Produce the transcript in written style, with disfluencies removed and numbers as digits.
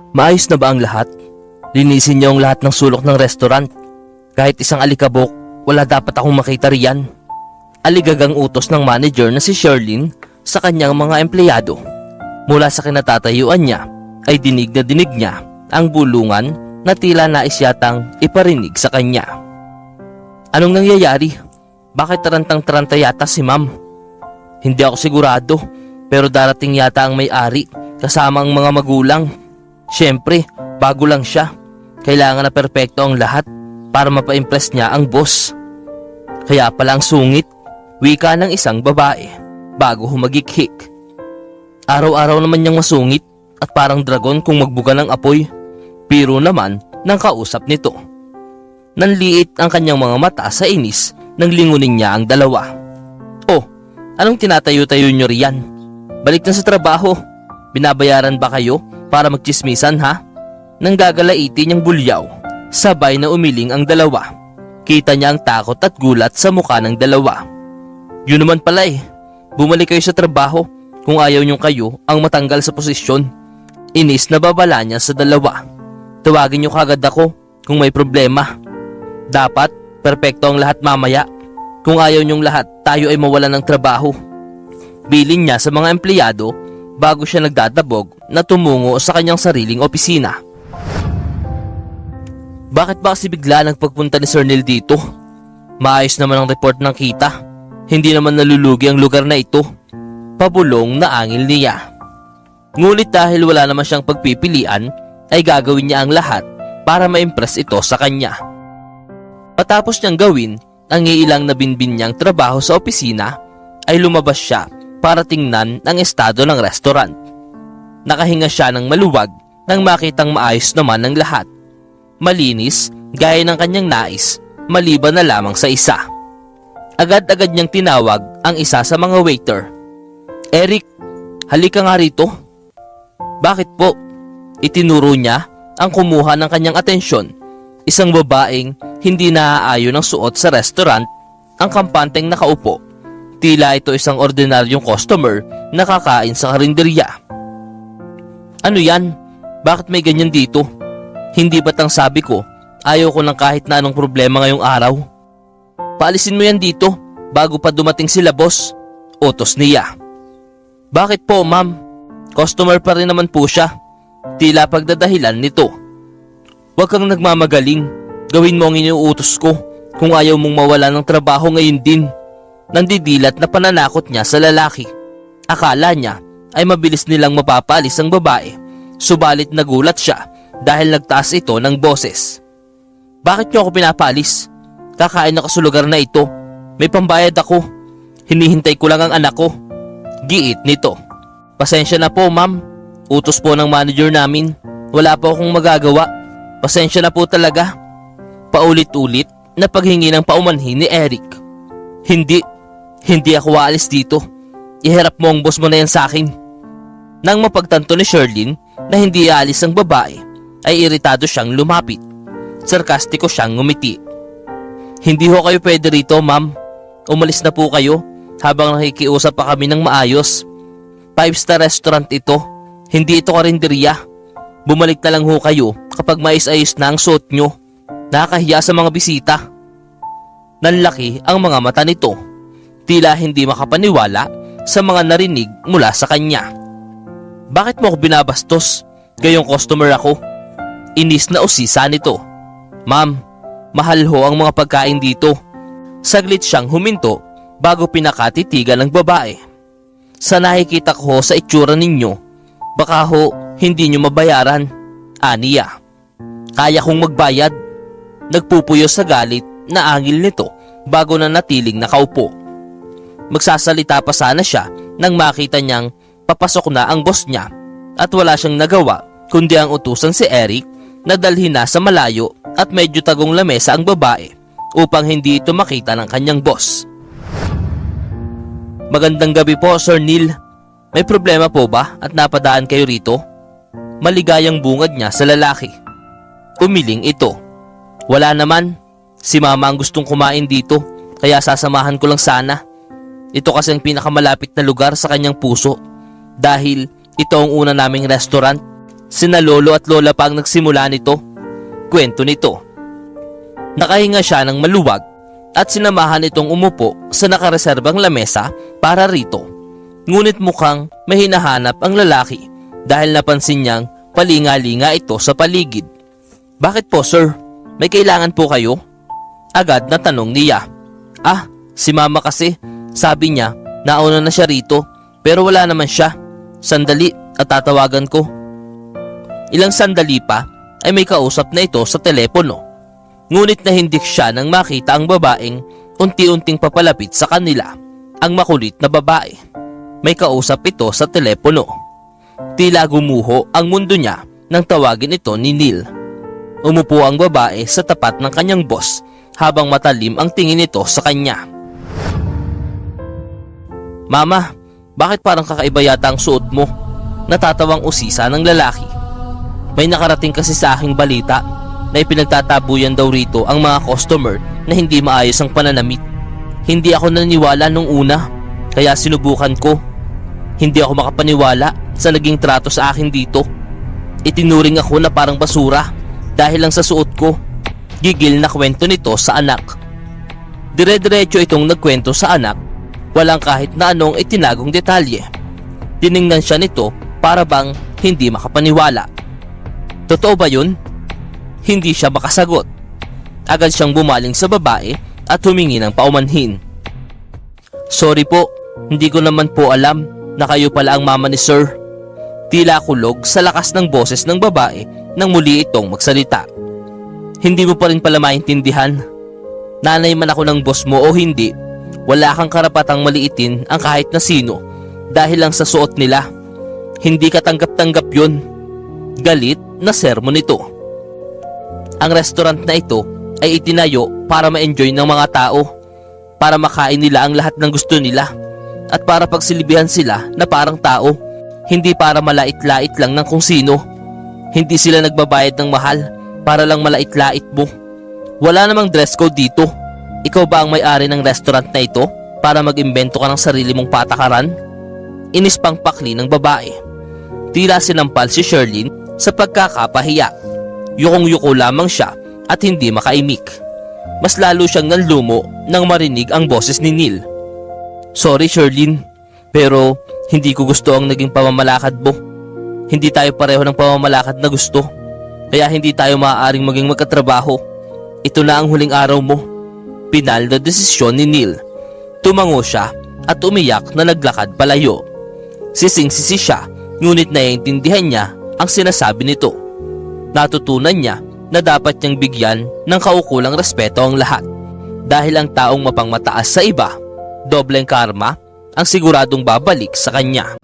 Maayos na ba ang lahat? Linisin niyo ang lahat ng sulok ng restaurant. Kahit isang alikabok, wala dapat akong makita riyan. Aligagang utos ng manager na si Sherlyn sa kanyang mga empleyado. Mula sa kinatatayuan niya ay dinig na dinig niya ang bulungan na tila nais yatang iparinig sa kanya. Anong nangyayari? Bakit tarantang-taranta yata si ma'am? Hindi ako sigurado, pero darating yata ang may-ari kasama ang mga magulang. Siyempre, bago lang siya. Kailangan na perpekto ang lahat para mapa-impress niya ang boss. Kaya pala ang sungit, wika ng isang babae bago humagikhik. Araw-araw naman niyang masungit at parang dragon kung magbuga ng apoy. Biro naman ng kausap nito. Nanliit ang kanyang mga mata sa inis nang lingunin niya ang dalawa. Oh, anong tinatayo-tayo niyo riyan? Balik na sa trabaho. Binabayaran ba kayo para magchismisan ha? Nang gagalaitin niyang bulyaw, sabay na umiling ang dalawa. Kita niya ang takot at gulat sa mukha ng dalawa. Yun naman pala eh, bumalik kayo sa trabaho kung ayaw niyong kayo ang matanggal sa posisyon. Inis na babala niya sa dalawa. Tawagin niyo kagad ako kung may problema. Dapat perpekto ang lahat mamaya. Kung ayaw niyong lahat tayo ay mawalan ng trabaho. Bilin niya sa mga empleyado bago siya nagdadabog na tumungo sa kanyang sariling opisina. Bakit ba kasi bigla nagpagpunta ni Sir Neil dito? Maayos naman ang report ng kita. Hindi naman nalulugi ang lugar na ito. Pabulong na angil niya. Ngunit dahil wala naman siyang pagpipilian, ay gagawin niya ang lahat para ma-impress ito sa kanya. Patapos niyang gawin ang iilang na binbin niyang trabaho sa opisina, ay lumabas siya para tingnan ang estado ng restaurant. Nakahinga siya ng maluwag nang makitang maayos naman ang lahat. Malinis gaya ng kanyang nais, maliban na lamang sa isa. Agad-agad niyang tinawag ang isa sa mga waiter. Eric, halika nga rito. Bakit po? Itinuro niya ang kumuha ng kanyang atensyon. Isang babaeng hindi naaayon ng suot sa restaurant, ang kampanteng nakaupo. Tila ito isang ordinaryong customer na kakain sa karinderya. Ano yan? Bakit may ganyan dito? Hindi ba't ang sabi ko, ayaw ko ng kahit na anong problema ngayong araw? Paalisin mo yan dito bago pa dumating sila boss. Utos niya. Bakit po ma'am? Customer pa rin naman po siya. Tila pagdadahilan nito. Huwag kang nagmamagaling. Gawin mo ang iniuutos ko kung ayaw mong mawala ng trabaho ngayon din. Nandidilat na pananakot niya sa lalaki. Akala niya ay mabilis nilang mapapalis ang babae. Subalit nagulat siya dahil nagtaas ito ng boses. Bakit niyo ako pinapalis? Kakain ako sa lugar na ito. May pambayad ako. Hinihintay ko lang ang anak ko. Giit nito. Pasensya na po ma'am. Utos po ng manager namin. Wala po akong magagawa. Pasensya na po talaga. Paulit-ulit na paghingi ng paumanhin ni Eric. Hindi ako aalis dito. Iharap mo ang boss mo na yan sa akin. Nang mapagtanto ni Sherlyn na hindi aalis ang babae, ay iritado siyang lumapit. Sarkastiko siyang ngumiti. Hindi ho kayo pwede rito ma'am. Umalis na po kayo habang nakikiusap pa kami ng maayos. 5-star restaurant ito. Hindi ito karinderya. Bumalik na lang ho kayo kapag mais-ayos na ang suot nyo. Nakakahiya sa mga bisita. Nanlaki ang mga mata nito. Tila hindi makapaniwala sa mga narinig mula sa kanya. Bakit mo ako binabastos? Gayong customer ako. Inis na usisa nito. Ma'am, mahal ho ang mga pagkain dito. Saglit siyang huminto bago pinakatitigan ng babae. Sa nakikita ko ho sa itsura ninyo, baka ho hindi nyo mabayaran. Aniya. Kaya kong magbayad. Nagpupuyo sa galit na angil nito bago na natiling nakaupo. Magsasalita pa sana siya nang makita niyang papasok na ang boss niya at wala siyang nagawa kundi ang utusan si Eric na dalhin na sa malayo at medyo tagong lamesa ang babae upang hindi ito makita ng kanyang boss. Magandang gabi po Sir Neil. May problema po ba at napadaan kayo rito? Maligayang bungad niya sa lalaki. Umiling ito. Wala naman. Si mama ang gustong kumain dito kaya sasamahan ko lang sana. Ito kasi ang pinakamalapit na lugar sa kanyang puso dahil ito ang una naming restaurant. Sina lolo at lola pa ang nagsimula nito. Kwento nito. Nakahinga siya ng maluwag at sinamahan itong umupo sa nakareserbang lamesa para rito. Ngunit mukhang may hinahanap ang lalaki dahil napansin niyang palinga-linga ito sa paligid. Bakit po sir? May kailangan po kayo? Agad na tanong niya. Ah, si mama kasi. Sabi niya, nauna na siya rito pero wala naman siya. Sandali at tatawagan ko. Ilang sandali pa ay may kausap na ito sa telepono. Ngunit nahindik siya nang makita ang babaeng unti-unting papalapit sa kanila. Ang makulit na babae. May kausap ito sa telepono. Tila gumuho ang mundo niya nang tawagin ito ni Neil. Umupo ang babae sa tapat ng kanyang boss habang matalim ang tingin nito sa kanya. Mama, bakit parang kakaiba yata ang suot mo? Natatawang usisa ng lalaki. May nakarating kasi sa aking balita na ipinagtatabuyan daw rito ang mga customer na hindi maayos ang pananamit. Hindi ako naniniwala nung una, kaya sinubukan ko. Hindi ako makapaniwala sa naging trato sa akin dito. Itinuring ako na parang basura dahil lang sa suot ko. Gigil na kwento nito sa anak. Dire-diretso itong nagkwento sa anak. Walang kahit na anong itinagong detalye. Tiningnan siya nito para bang hindi makapaniwala. Totoo ba yun? Hindi siya makasagot. Agad siyang bumaling sa babae at humingi ng paumanhin. Sorry po, hindi ko naman po alam na kayo pala ang mama ni sir. Tila kulog sa lakas ng boses ng babae nang muli itong magsalita. Hindi mo pa rin pala maintindihan. Nanay man ako ng boss mo o hindi, wala kang karapatang maliitin ang kahit na sino dahil lang sa suot nila. Hindi ka tanggap-tanggap yun. Galit na sermon nito. Ang restaurant na ito ay itinayo para ma-enjoy ng mga tao, para makain nila ang lahat ng gusto nila at para pagsilbihan sila na parang tao, hindi para malait-lait lang ng kung sino. Hindi sila nagbabayad ng mahal para lang malait-lait mo. Wala namang dress code dito. Ikaw ba ang may-ari ng restaurant na ito para mag-imbento ka ng sarili mong patakaran? Inis pang pakli ng babae. Tila sinampal si Sherlyn sa pagkakapahiya. Yukong-yuko lamang siya at hindi makaimik. Mas lalo siyang nanlumo nang marinig ang boses ni Neil. Sorry Sherlyn, pero hindi ko gusto ang naging pamamalakad mo. Hindi tayo pareho ng pamamalakad na gusto. Kaya hindi tayo maaaring maging magkatrabaho. Ito na ang huling araw mo. Pinal na desisyon ni Neil. Tumango siya at umiyak na naglakad palayo. Sising-sisi siya, ngunit naiintindihan niya ang sinasabi nito. Natutunan niya na dapat niyang bigyan ng kaukulang respeto ang lahat. Dahil ang taong mapangmataas sa iba, dobleng karma ang siguradong babalik sa kanya.